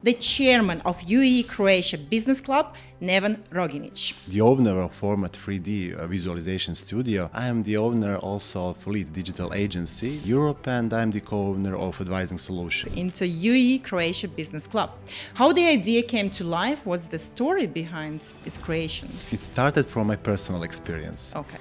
the chairman of UAE-Croatia Business Club, Neven Roginic. The owner of Format 3D visualization studio. I am the owner also of Lead Digital Agency Europe, and I am the co-owner of Advising Solution. Into UAE-Croatia Business Club. How the idea came to life, what's the story behind its creation? It started from my personal experience. Okay.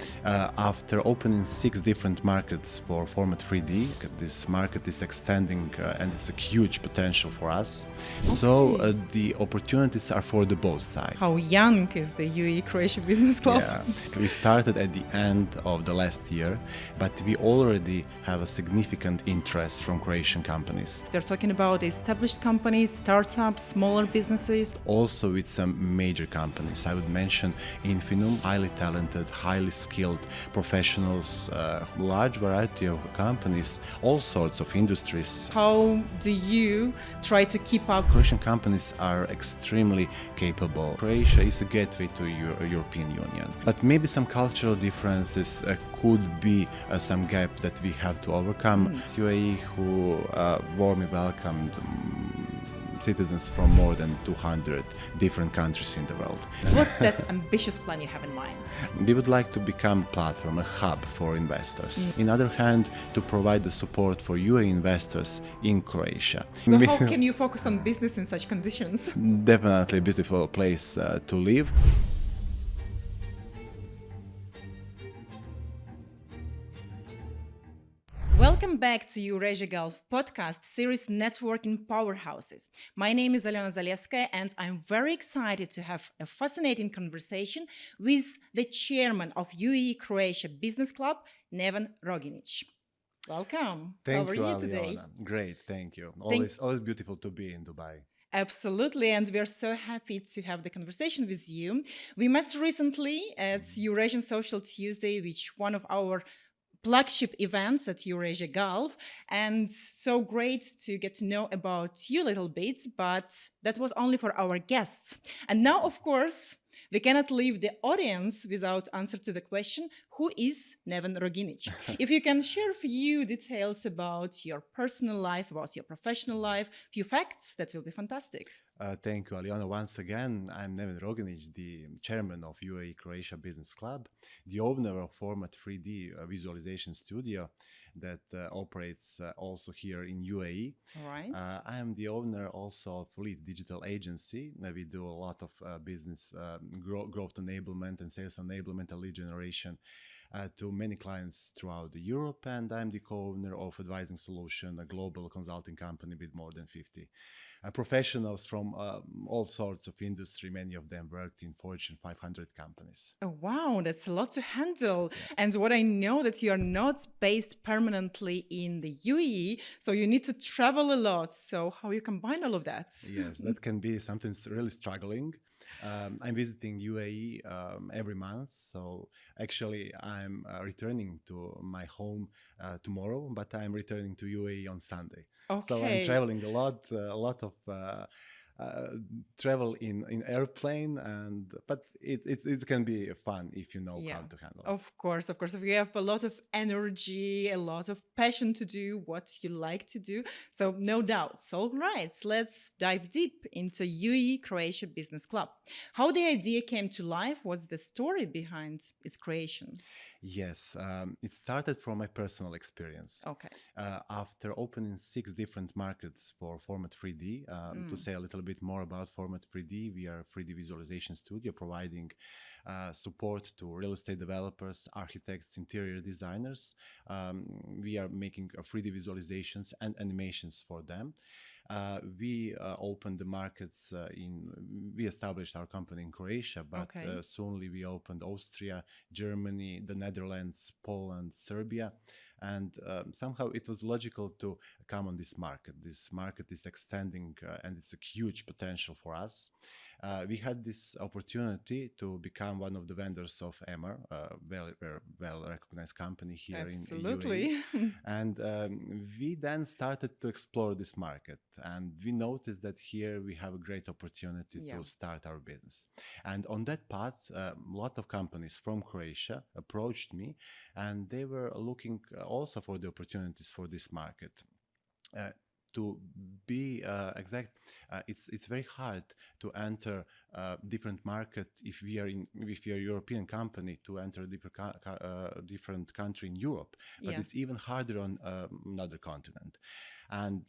After opening 6 different markets for Format 3D, this market is extending and it's a huge potential for us. So the opportunities are for the both sides. How young is the UAE-Croatia Business Club? Yeah, we started at the end of the last year, but we already have a significant interest from Croatian companies. We're talking about established companies, startups, smaller businesses. Also with some major companies. I would mention Infinum, highly talented, highly skilled professionals, large variety of companies, all sorts of industries. How do you try to keep up? Croatian companies are extremely capable. Croatia is a gateway to European Union. But maybe some cultural differences could be some gap that we have to overcome. UAE who warmly welcomed citizens from more than 200 different countries in the world. What's that ambitious plan you have in mind? We would like to become a platform, a hub for investors. In other hand, to provide the support for UAE investors in Croatia. So how can you focus on business in such conditions? Definitely a beautiful place to live. Welcome back to EurAsia Gulf podcast series Networking Powerhouses. My name is Alena Zaleskaya and I'm very excited to have a fascinating conversation with the chairman of UAE-Croatia Business Club, Neven Roginic. Welcome. Thank How are you, you today? Aliona. Great, thank you. Always beautiful to be in Dubai. Absolutely, and we are so happy to have the conversation with you. We met recently at Eurasian Social Tuesday, which one of our flagship events at EurAsia Gulf, and so great to get to know about you a little bit, but that was only for our guests. And now, of course, we cannot leave the audience without answer to the question, who is Neven Roginic? If you can share a few details about your personal life, about your professional life, few facts, that will be fantastic. Thank you, Aliona. Once again, I'm Neven Roginic, the chairman of UAE-Croatia Business Club, the owner of Format 3D visualization studio that operates also here in UAE. All right. I am the owner also of Lead Digital Agency. We do a lot of business growth enablement and sales enablement and lead generation to many clients throughout Europe, and I'm the co-owner of Advising Solution, a global consulting company with more than 50 professionals from all sorts of industry. Many of them worked in Fortune 500 companies. Oh, wow, that's a lot to handle. Yeah. And what I know that you are not based permanently in the UAE, so you need to travel a lot. So how you combine all of that? Yes, that can be something really struggling. I'm visiting UAE every month, so actually I'm returning to my home tomorrow, but I'm returning to UAE on Sunday. Okay. So I'm traveling a lot of travel in airplane, but it can be fun if you know how to handle it. Of course. If you have a lot of energy, a lot of passion to do what you like to do, so no doubts. All right, let's dive deep into UAE-Croatia Business Club. How the idea came to life, what's the story behind its creation? Yes, it started from my personal experience. Okay. After opening 6 different markets for Format 3D, to say a little bit more about Format 3D, we are a 3D visualization studio providing support to real estate developers, architects, interior designers. We are making 3D visualizations and animations for them. We opened the markets we established our company in Croatia, but soonly we opened Austria, Germany, the Netherlands, Poland, Serbia. And somehow it was logical to come on this market. This market is extending and it's a huge potential for us. We had this opportunity to become one of the vendors of EMER, a well-recognized company here in UAE. And we then started to explore this market. And we noticed that here we have a great opportunity to start our business. And on that path, a lot of companies from Croatia approached me, and they were looking also for the opportunities for this market. to be exact, it's very hard to enter different market if we are a European company to enter a different country in Europe, but Yeah. it's even harder on another continent. And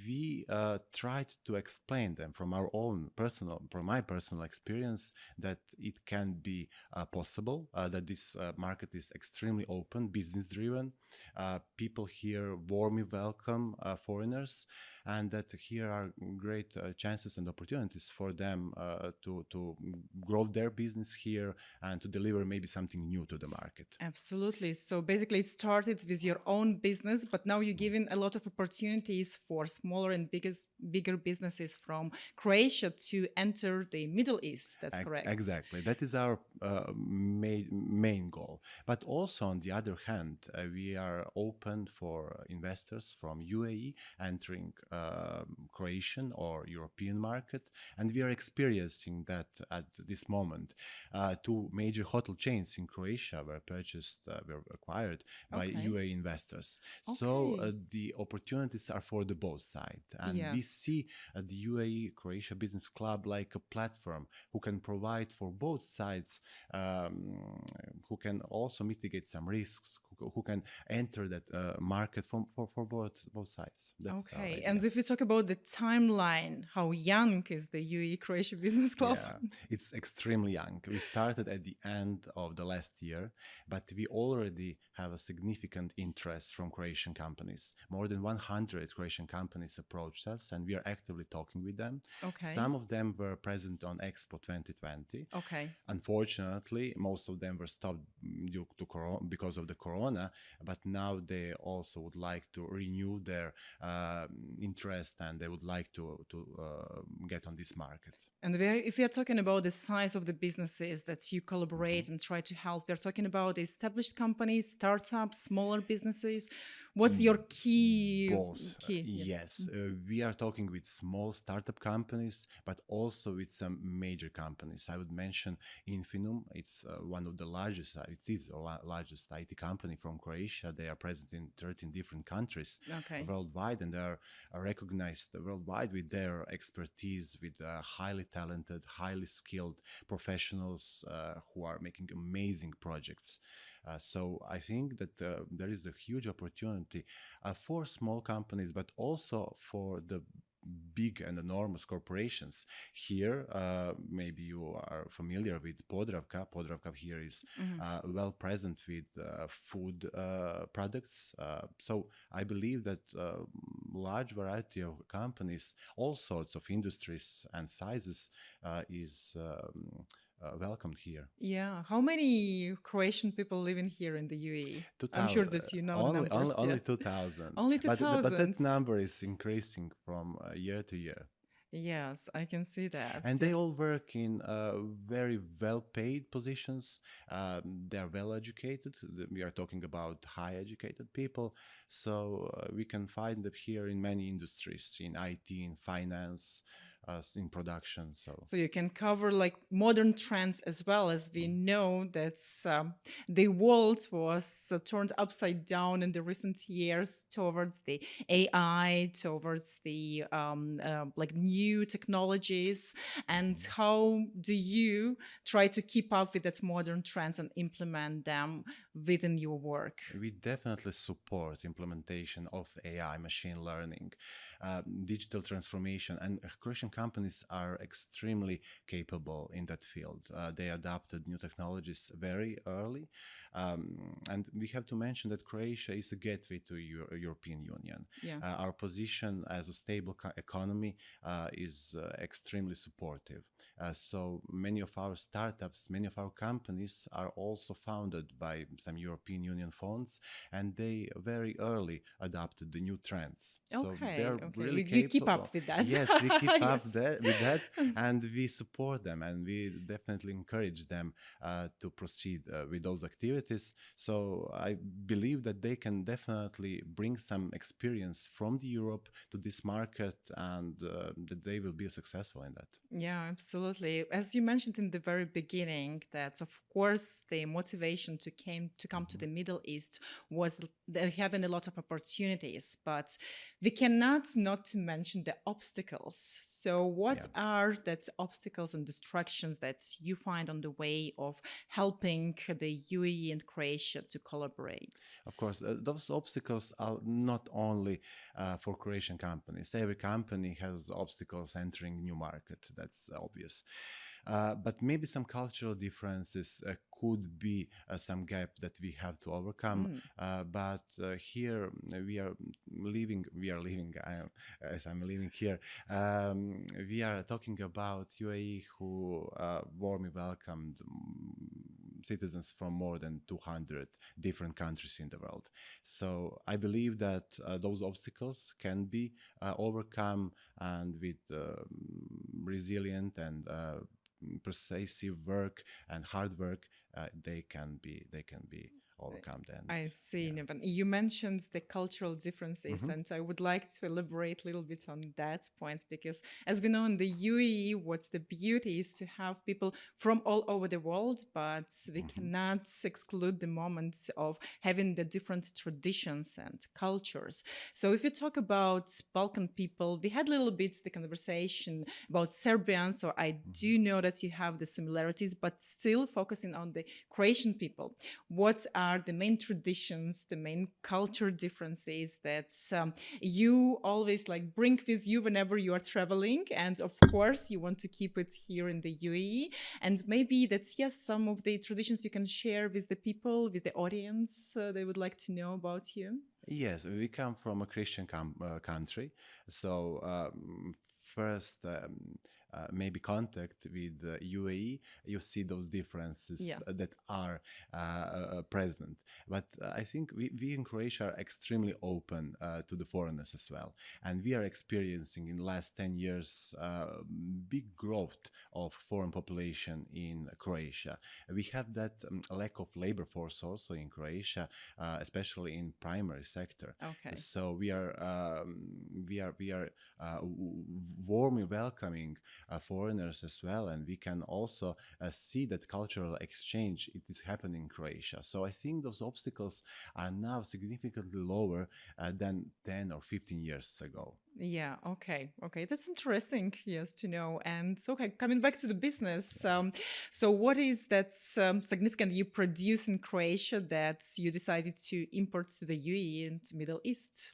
we tried to explain them from my personal experience, that it can be possible, that this market is extremely open, business driven. People here warmly welcome foreigners, and that here are great chances and opportunities for them to grow their business here and to deliver maybe something new to the market. Absolutely. So basically, it started with your own business, but now you're giving a lot of opportunities for smaller and bigger businesses from Croatia to enter the Middle East. That's correct. Exactly. That is our main goal. But also, on the other hand, we are open for investors from UAE entering Croatian or European market, and we are experiencing that at this moment. Two major hotel chains in Croatia were acquired by Okay. UAE investors. So Okay. the opportunities are for the both sides, and Yeah. we see the UAE-Croatia Business Club like a platform who can provide for both sides, who can also mitigate some risks, who can enter that market for both sides. That's our Okay. idea. And if we talk about the timeline, how young is the UAE-Croatia Business Club? Yeah, it's extremely young. We started at the end of the last year, but we already have a significant interest from Croatian companies. More than 100 Croatian companies approached us, and we are actively talking with them. Okay. Some of them were present on Expo 2020. Okay. Unfortunately, most of them were stopped because of the corona, but now they also would like to renew their interest, and they would like to get on this market. And if we are talking about the size of the businesses that you collaborate and try to help, we're talking about established companies, startups, smaller businesses. What's your key? Both. Yeah. Yes. We are talking with small startup companies, but also with some major companies. I would mention Infinum. It's one of the largest, it is the largest IT company from Croatia. They are present in 13 different countries Okay. worldwide, and they are recognized worldwide with their expertise, with highly talented, highly skilled professionals who are making amazing projects. So I think that there is a huge opportunity for small companies, but also for the big and enormous corporations. Here, maybe you are familiar with Podravka. Podravka here is well present with food products. So I believe that large variety of companies, all sorts of industries and sizes, is welcomed here. Yeah. How many Croatian people living here in the UAE? I'm sure that you know numbers. Only 2,000. Only But 2,000. that number is increasing from year to year. Yes, I can see that. And they all work in very well-paid positions. They are well-educated. We are talking about high-educated people. So we can find them here in many industries, in IT, in finance, in production. So you can cover like modern trends, as well as we know that the world was turned upside down in the recent years towards the AI, towards the like new technologies. And how do you try to keep up with that modern trends and implement them within your work? We definitely support implementation of AI, machine learning, digital transformation, and Croatian companies are extremely capable in that field. They adopted new technologies very early, and we have to mention that Croatia is a gateway to European Union. Yeah. Our position as a stable economy is extremely supportive. So many of our startups, many of our companies are also founded by some European Union funds, and they very early adopted the new trends. So Okay, they're okay. really You keep capable. up with that. Yes, we keep up with that, and we support them, and we definitely encourage them to proceed with those activities. So I believe that they can definitely bring some experience from the Europe to this market, and that they will be successful in that. Yeah, absolutely. As you mentioned in the very beginning, that of course the motivation to come to the Middle East was having a lot of opportunities, but we cannot not to mention the obstacles. So, what Yeah. are that obstacles and distractions that you find on the way of helping the UAE and Croatia to collaborate? Of course, those obstacles are not only for Croatian companies. Every company has obstacles entering new market. That's obvious. But maybe some cultural differences could be some gap that we have to overcome. But here we are living, as I'm living here, we are talking about UAE who warmly welcomed citizens from more than 200 different countries in the world. So I believe that those obstacles can be overcome, and with resilient and persuasive work and hard work, they can be overcome. Then, I see, yeah. Neven. You mentioned the cultural differences, Mhm. and I would like to elaborate a little bit on that point because, as we know in the UAE, what's the beauty is to have people from all over the world, but we Mhm. cannot exclude the moments of having the different traditions and cultures. So, if you talk about Balkan people, we had a little bit the conversation about Serbians, so I Mhm. do know that you have the similarities, but still focusing on the Croatian people. What are the main traditions, the main culture differences that you always like bring with you whenever you are traveling? And of course, you want to keep it here in the UAE. And maybe that's, yes, some of the traditions you can share with the people, with the audience. They would like to know about you. Yes, we come from a Christian country, so first maybe contact with UAE, you see those Yeah. differences that are present. But I think we in Croatia are extremely open to the foreigners as well, and we are experiencing in the last 10 years big growth of foreign population in Croatia. We have that lack of labor force also in Croatia, especially in primary sector. Okay. So we are warmly welcoming foreigners as well, and we can also see that cultural exchange it is happening in Croatia. So I think those obstacles are now significantly lower than 10 or 15 years ago. Yeah, okay. Okay, that's interesting, yes, to know. And okay, coming back to the business, so what is that significant you produce in Croatia that you decided to import to the UAE and Middle East?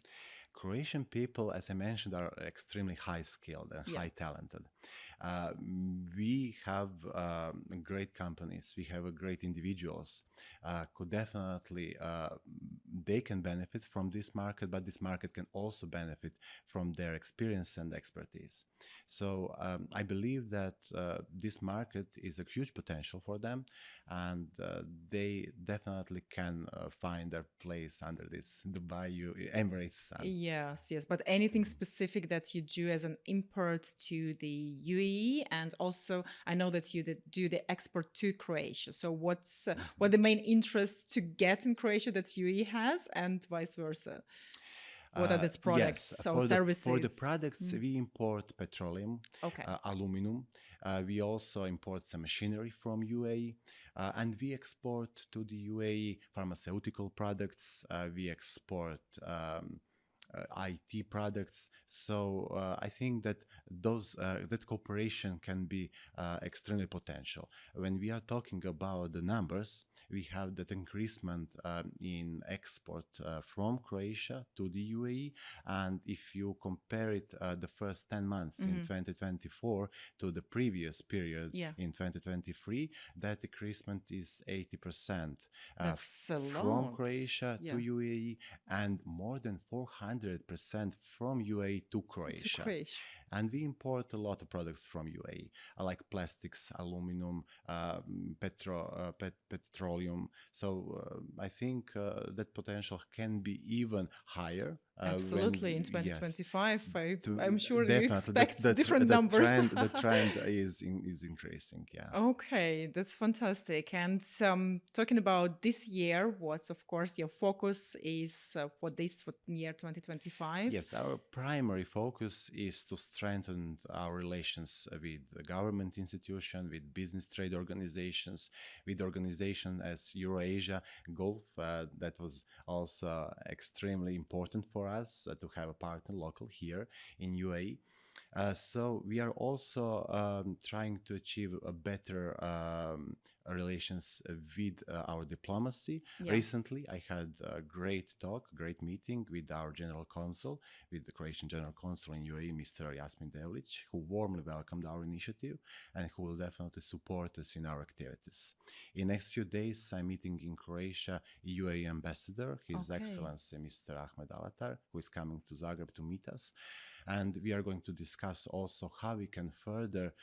Croatian people, as I mentioned, are extremely high skilled and Yeah. high talented. We have great companies, we have great individuals. Could definitely they can benefit from this market, but this market can also benefit from their experience and expertise. So I believe that this market is a huge potential for them, and they definitely can find their place under this Dubai Emirates sun. Yes, yes. But anything specific that you do as an import to the UAE, and also I know that you do the export to Croatia. So what the main interest to get in Croatia that UAE has, and vice versa? What are its Yes, products or for the services? products we import petroleum, Okay. aluminum. We also import some machinery from UAE, and we export to the UAE pharmaceutical products. We export IT products. So I think that that cooperation can be extremely potential. When we are talking about the numbers, we have that increasement in export from Croatia to the UAE, and if you compare it the first 10 months in 2024 to the previous period Yeah. in 2023, that increasement is 80% That's a from lot. Croatia to Yeah. UAE, and more than 400% from UAE to To Croatia. Croatia. And we import a lot of products from UAE, like plastics, aluminum, petroleum. So I think that potential can be even higher. Absolutely. In Yes, 2025, to I'm sure you definitely expect different numbers. the trend is increasing. Yeah. Okay, that's fantastic. And talking about this year, what's of course your focus is for year 2025? Yes, our primary focus is to strengthen our relations with the government institution, with business trade organizations, with organizations as EurAsia Gulf. That was also extremely important for us to have a partner local here in UAE. So we are also trying to achieve a better relations with our diplomacy. Yeah. Recently, I had a great talk, great meeting with our general consul, with the Croatian general consul in UAE, Mr. Jasmin Devlic, who warmly welcomed our initiative and who will definitely support us in our activities. In next few days, I'm meeting in Croatia UAE ambassador, His Okay. Excellency Mr. Ahmed Alatar, who is coming to Zagreb to meet us. And we are going to discuss also how we can further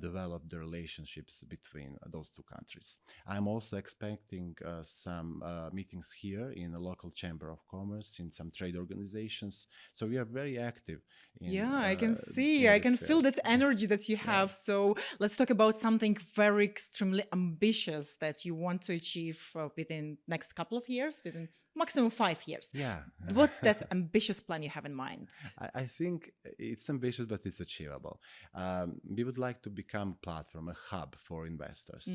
develop the relationships between those two countries. I'm also expecting some meetings here in the local chamber of commerce, in some trade organizations. So we are very active Yeah, I can see, in I this can feel field. that energy that you Yeah. have. So let's talk about something very extremely ambitious that you want to achieve within next couple of years, within maximum 5 years. Yeah. What's that ambitious plan you have in mind? I think it's ambitious, but it's achievable. We would like to become a platform, a hub for investors,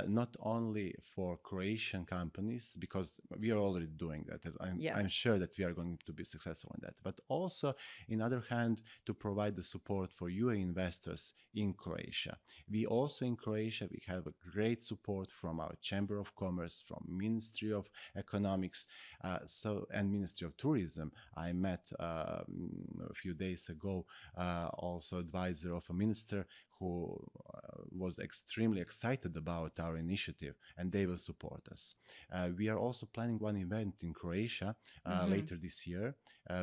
not only for Croatian companies, because we are already doing that. Yeah. I'm sure that we are going to be successful in that, but also, in other hand, to provide the support for UAE investors in Croatia. We also in Croatia, we have a great support from our Chamber of Commerce, from Ministry of Economics, and Ministry of Tourism. I met a few days ago also advisor of a minister who was extremely excited about our initiative, and they will support us. We are also planning one event in Croatia later this year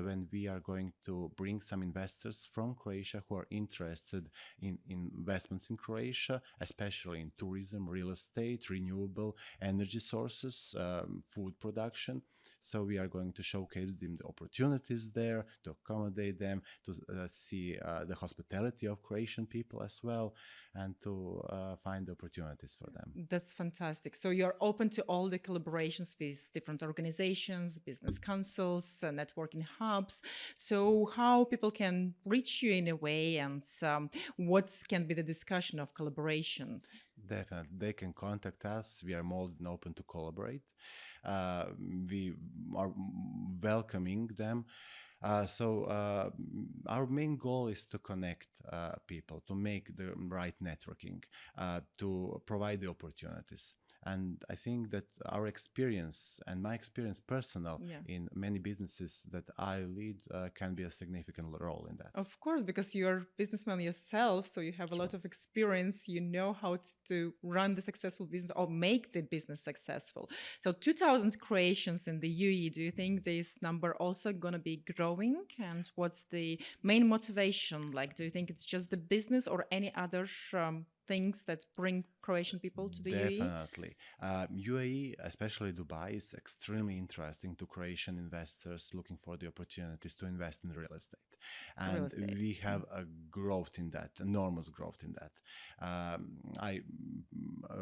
when we are going to bring some investors from Croatia who are interested in investments in Croatia, especially in tourism, real estate, renewable energy sources, food production. So we are going to showcase them the opportunities there, to accommodate them, to see the hospitality of Croatian people as well, and to find opportunities for them. That's fantastic. So you're open to all the collaborations with different organizations, business councils, networking hubs. So how people can reach you in a way, and what can be the discussion of collaboration? Definitely, they can contact us. We are more than open to collaborate. We are welcoming them. Our main goal is to connect people, to make the right networking, to provide the opportunities. And I think that our experience and my experience personal in many businesses that I lead can be a significant role in that. Of course, because you're a businessman yourself, so you have a lot of experience. You know how to run the successful business or make the business successful. So 2,000 Croatians in the UAE, do you think this number also going to be growing? And what's the main motivation? Like, do you think it's just the business or any other things that bring Croatian people to the UAE? Definitely. UAE, especially Dubai, is extremely interesting to Croatian investors looking for the opportunities to invest in real estate. And we have a growth in that, enormous growth in that. I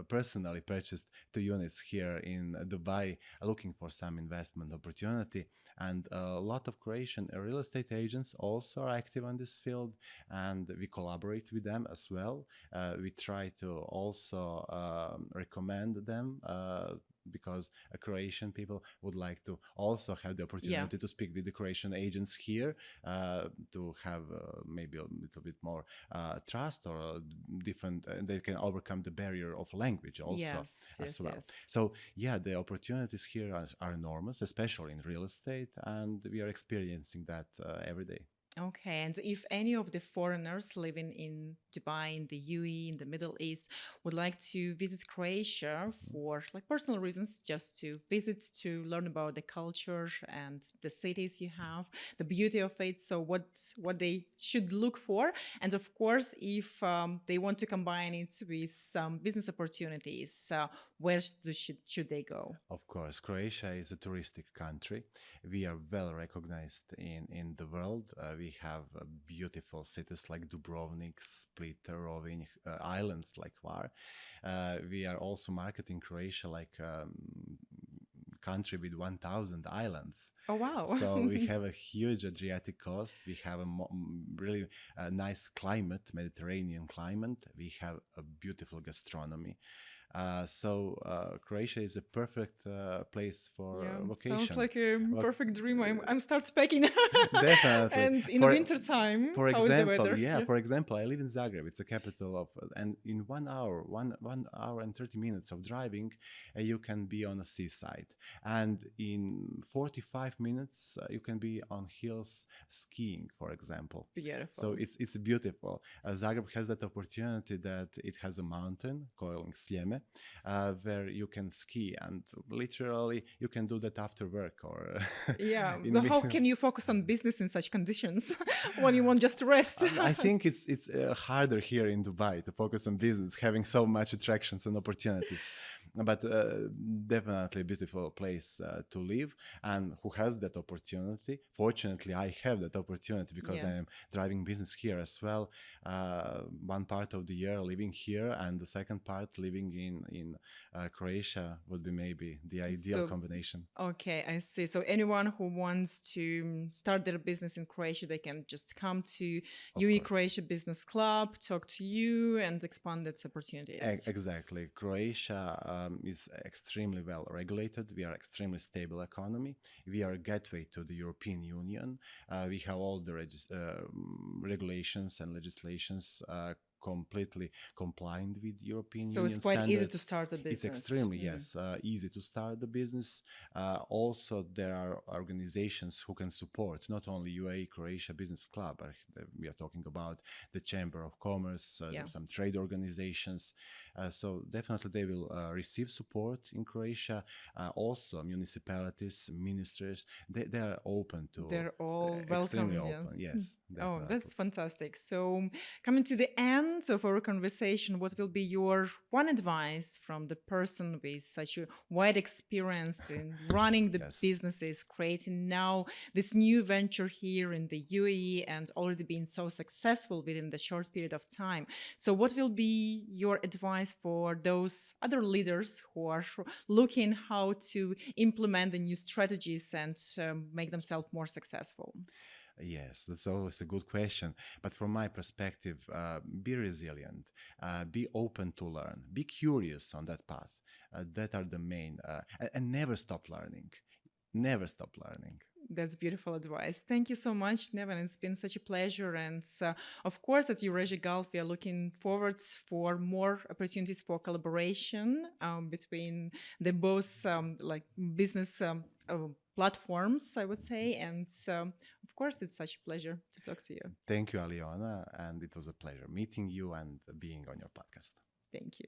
personally purchased 2 units here in Dubai looking for some investment opportunity. And a lot of Croatian real estate agents also are active in this field, and we collaborate with them as well. We try to also recommend them because Croatian people would like to also have the opportunity to speak with the Croatian agents here to have maybe a little bit more trust or different, they can overcome the barrier of language also as well. So yeah, the opportunities here are enormous, especially in real estate, and we are experiencing that every day. Okay, and if any of the foreigners living in Dubai, in the UAE, in the Middle East, would like to visit Croatia for like personal reasons, just to visit, to learn about the culture and the cities you have, the beauty of it, so what they should look for, and of course, if they want to combine it with some business opportunities, where should they go? Of course, Croatia is a touristic country. We are well recognized in the world. We have beautiful cities like Dubrovnik, Split, Rovinj, islands like Hvar. We are also marketing Croatia like country with 1,000 islands. Oh wow. So we have a huge Adriatic coast. We have a really nice climate, Mediterranean climate. We have a beautiful gastronomy. Croatia is a perfect place for vacation. Sounds like a perfect dream. I'm start packing. Definitely. And in the winter time, for how is the example, weather? yeah, for example, I live in Zagreb. It's a capital of, and in 1 hour and 30 minutes of driving, you can be on a seaside, and in 45 minutes you can be on hills skiing, for example. Beautiful. So it's beautiful. Zagreb has that opportunity that it has a mountain called Sljeme, where you can ski, and literally you can do that after work or yeah. So how can you focus on business in such conditions when you want just to rest? I think it's harder here in Dubai to focus on business, having so much attractions and opportunities. But definitely a beautiful place to live, and who has that opportunity. Fortunately, I have that opportunity because I am driving business here as well. One part of the year living here, and the second part living in Croatia would be maybe the ideal combination. Okay, I see. So anyone who wants to start their business in Croatia, they can just come to UAE-Croatia Business Club, talk to you, and expand its opportunities. Exactly. Croatia is extremely well regulated. We are extremely stable economy. We are a gateway to the European Union. We have all the regulations and legislations completely compliant with European So Union it's quite standards. easy to start a business. It's extremely, easy to start the business. Also, there are organizations who can support not only UAE-Croatia Business Club. We are talking about the Chamber of Commerce, some trade organizations. So definitely they will receive support in Croatia. Also, municipalities, ministers, they are open to. They're all extremely welcome. open. Yes. Yes. Oh, Definitely. that's fantastic. So, coming to the end of our conversation, what will be your one advice from the person with such a wide experience in running the businesses, creating now this new venture here in the UAE and already being so successful within the short period of time? So, what will be your advice for those other leaders who are looking how to implement the new strategies and make themselves more successful? Yes, that's always a good question. But from my perspective, be resilient, be open to learn, be curious on that path. That are the main, and never stop learning. Never stop learning. That's beautiful advice. Thank you so much, Neven. It's been such a pleasure. And of course, at EurAsia Gulf, we are looking forward for more opportunities for collaboration between the both like business platforms, I would say. And of course, it's such a pleasure to talk to you. Thank you, Aliona. And it was a pleasure meeting you and being on your podcast. Thank you.